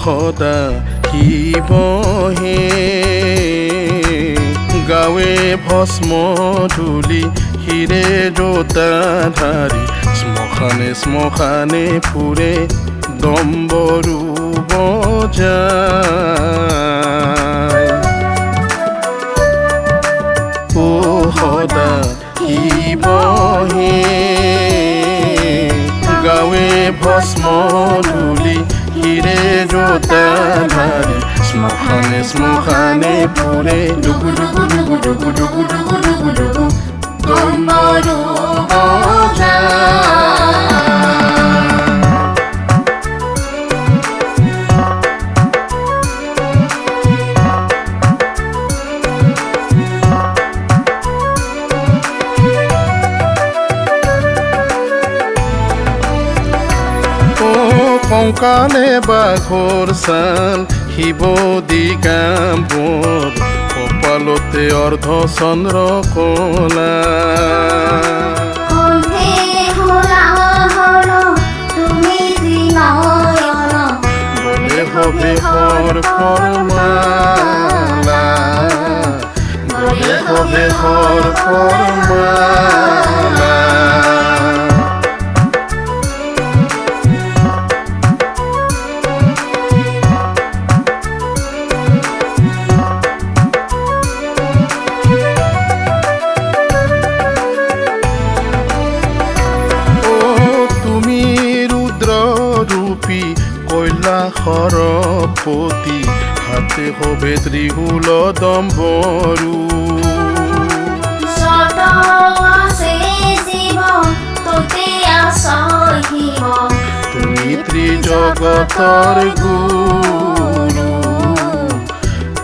সদা শিৱহে গাৱে ভস্ম ধূলি হিৰে জোতাধাৰী শ্মশানে শ্মশানে ফুৰে ডম্বৰু বজায় ও সদা শিৱহে গাৱে ভস্ম ধূলি হিৰে জোতাধাৰী শ্মশানে শ্মশানে ফুৰে ডুগু ডুগু ডুগু ডুগু ডুগু ডুগু ডুগু ডুগু ডম্বৰু বজায় কংকালে বাঘৰ ছাল শিৱ দিগাম্বৰ কপালতে অৰ্ধচন্দ্ৰ কলা বলে হবে হৰ ফৰমালা বলে হবে হৰ ফৰমালা সৰপতি হাতে হবে ত্ৰিশূল ডম্বৰু তুমি ত্ৰিজগতৰ গুৰু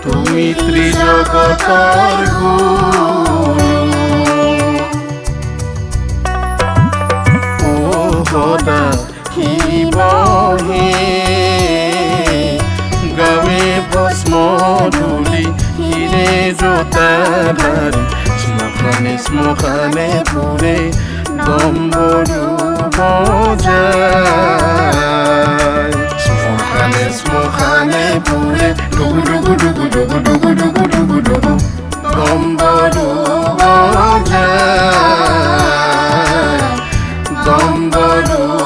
তুমি ত্ৰিজগতৰ গুৰু ও সদা শিৱহে গাৱে ভস্ম ধূলি হিৰে জোতাধাৰী শ্মশানে শ্মশানে ফুৰে ডম্বৰু বজায় শ্মশানে শ্মশানে ফুৰে ডুগু ডুগু ডুগু ডুগু ডুগু ডুগু ডুগু ডুগু ডম্বৰু বজায় ডম্বৰু